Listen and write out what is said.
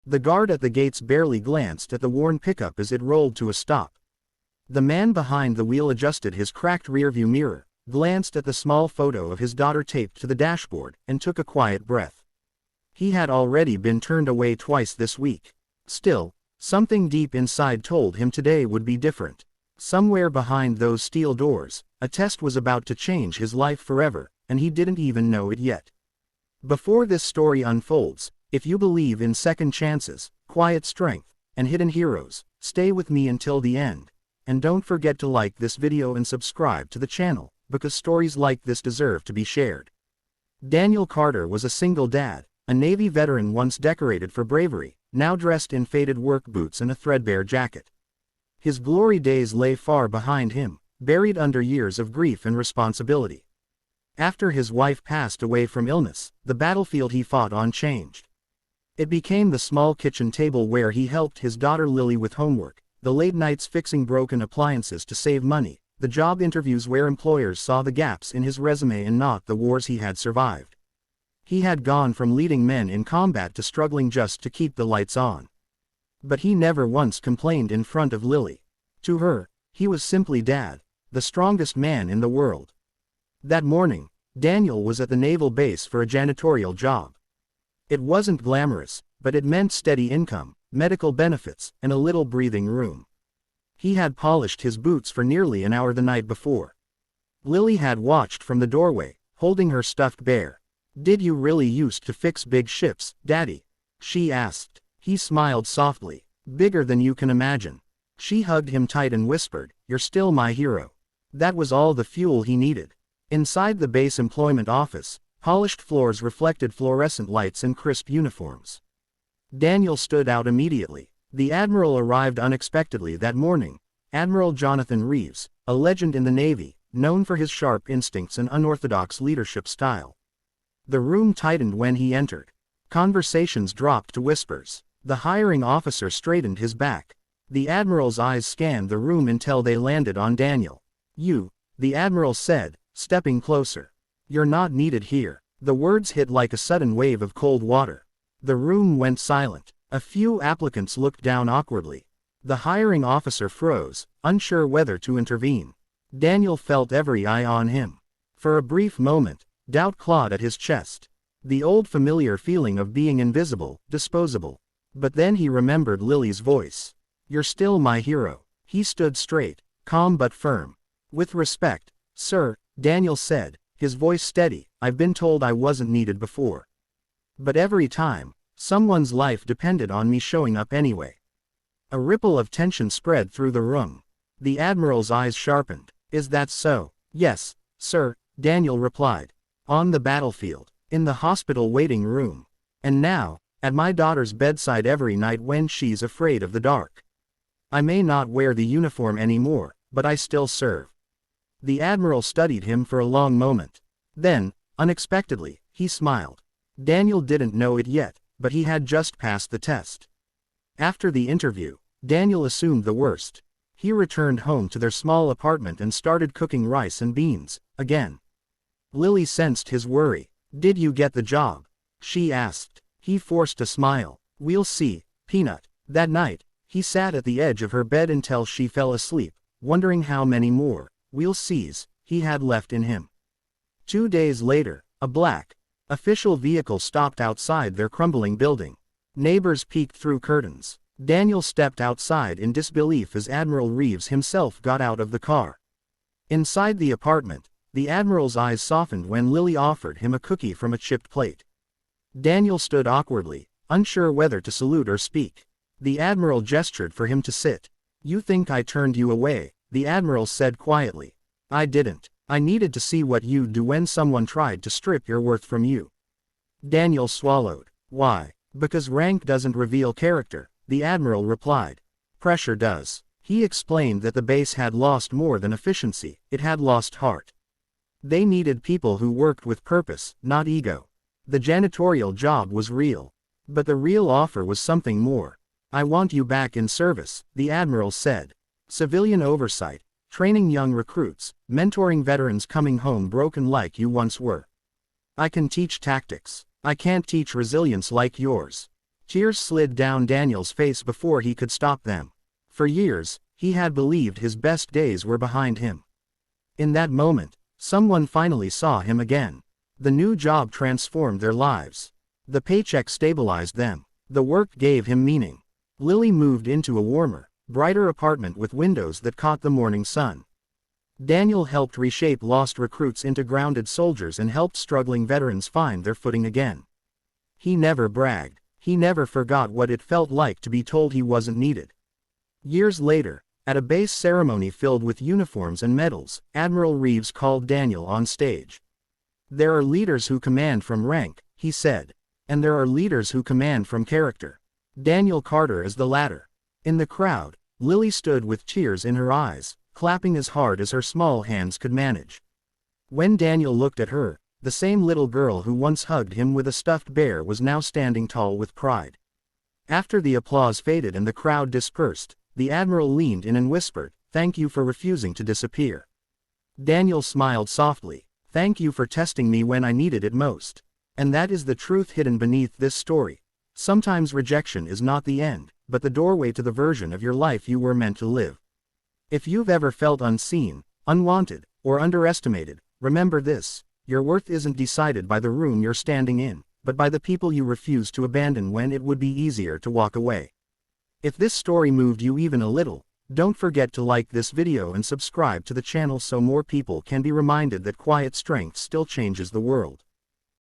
The guard at the gates barely glanced at the worn pickup as it rolled to a stop. The man behind the wheel adjusted his cracked rearview mirror, glanced at the small photo of his daughter taped to the dashboard, and took a quiet breath. He had already been turned away twice this week. Still, something deep inside told him today would be different. Somewhere behind those steel doors, a test was about to change his life forever, and he didn't even know it yet. Before this story unfolds, if you believe in second chances, quiet strength, and hidden heroes, stay with me until the end. And don't forget to like this video and subscribe to the channel, because stories like this deserve to be shared. Daniel Carter was a single dad, a Navy veteran once decorated for bravery, now dressed in faded work boots and a threadbare jacket. His glory days lay far behind him, buried under years of grief and responsibility. After his wife passed away from illness, the battlefield he fought on changed. It became the small kitchen table where he helped his daughter Lily with homework, the late nights fixing broken appliances to save money, the job interviews where employers saw the gaps in his resume and not the wars he had survived. He had gone from leading men in combat to struggling just to keep the lights on. But he never once complained in front of Lily. To her, he was simply Dad, the strongest man in the world. That morning, Daniel was at the naval base for a janitorial job. It wasn't glamorous, but it meant steady income, medical benefits, and a little breathing room. He had polished his boots for nearly an hour the night before. Lily had watched from the doorway, holding her stuffed bear. "Did you really used to fix big ships, Daddy?" she asked. He smiled softly. "Bigger than you can imagine." She hugged him tight and whispered, "You're still my hero." That was all the fuel he needed. Inside the base employment office, polished floors reflected fluorescent lights and crisp uniforms. Daniel stood out immediately. The Admiral arrived unexpectedly that morning. Admiral Jonathan Reeves, a legend in the Navy, known for his sharp instincts and unorthodox leadership style. The room tightened when he entered. Conversations dropped to whispers. The hiring officer straightened his back. The Admiral's eyes scanned the room until they landed on Daniel. "You," the Admiral said, stepping closer. "You're not needed here." The words hit like a sudden wave of cold water. The room went silent. A few applicants looked down awkwardly. The hiring officer froze, unsure whether to intervene. Daniel felt every eye on him. For a brief moment, doubt clawed at his chest. The old familiar feeling of being invisible, disposable. But then he remembered Lily's voice. "You're still my hero." He stood straight, calm but firm. "With respect, sir," Daniel said, his voice steady, "I've been told I wasn't needed before. But every time, someone's life depended on me showing up anyway." A ripple of tension spread through the room. The Admiral's eyes sharpened. "Is that so?" "Yes, sir," Daniel replied. "On the battlefield, in the hospital waiting room, and now, at my daughter's bedside every night when she's afraid of the dark. I may not wear the uniform anymore, but I still serve." The Admiral studied him for a long moment. Then, unexpectedly, he smiled. Daniel didn't know it yet, but he had just passed the test. After the interview, Daniel assumed the worst. He returned home to their small apartment and started cooking rice and beans, again. Lily sensed his worry. "Did you get the job?" she asked. He forced a smile. "We'll see, Peanut." That night, he sat at the edge of her bed until she fell asleep, wondering how many more "we'll sees" he had left in him. 2 days later, a black, official vehicle stopped outside their crumbling building. Neighbors peeked through curtains. Daniel stepped outside in disbelief as Admiral Reeves himself got out of the car. Inside the apartment, the Admiral's eyes softened when Lily offered him a cookie from a chipped plate. Daniel stood awkwardly, unsure whether to salute or speak. The Admiral gestured for him to sit. "You think I turned you away," the Admiral said quietly. "I didn't. I needed to see what you'd do when someone tried to strip your worth from you." Daniel swallowed. "Why?" "Because rank doesn't reveal character," the Admiral replied. "Pressure does." He explained that the base had lost more than efficiency, it had lost heart. They needed people who worked with purpose, not ego. The janitorial job was real. But the real offer was something more. "I want you back in service," the Admiral said. "Civilian oversight, training young recruits, mentoring veterans coming home broken like you once were. I can teach tactics. I can't teach resilience like yours." Tears slid down Daniel's face before he could stop them. For years, he had believed his best days were behind him. In that moment, someone finally saw him again. The new job transformed their lives. The paycheck stabilized them. The work gave him meaning. Lily moved into a warmer, brighter apartment with windows that caught the morning sun. Daniel helped reshape lost recruits into grounded soldiers and helped struggling veterans find their footing again. He never bragged. He never forgot what it felt like to be told he wasn't needed. Years later, at a base ceremony filled with uniforms and medals, Admiral Reeves called Daniel on stage. "There are leaders who command from rank," he said. "And there are leaders who command from character. Daniel Carter is the latter." In the crowd, Lily stood with tears in her eyes, clapping as hard as her small hands could manage. When Daniel looked at her, the same little girl who once hugged him with a stuffed bear was now standing tall with pride. After the applause faded and the crowd dispersed, the Admiral leaned in and whispered, "Thank you for refusing to disappear." Daniel smiled softly. "Thank you for testing me when I needed it most." And that is the truth hidden beneath this story. Sometimes rejection is not the end, but the doorway to the version of your life you were meant to live. If you've ever felt unseen, unwanted, or underestimated, remember this: your worth isn't decided by the room you're standing in, but by the people you refuse to abandon when it would be easier to walk away. If this story moved you even a little, don't forget to like this video and subscribe to the channel so more people can be reminded that quiet strength still changes the world.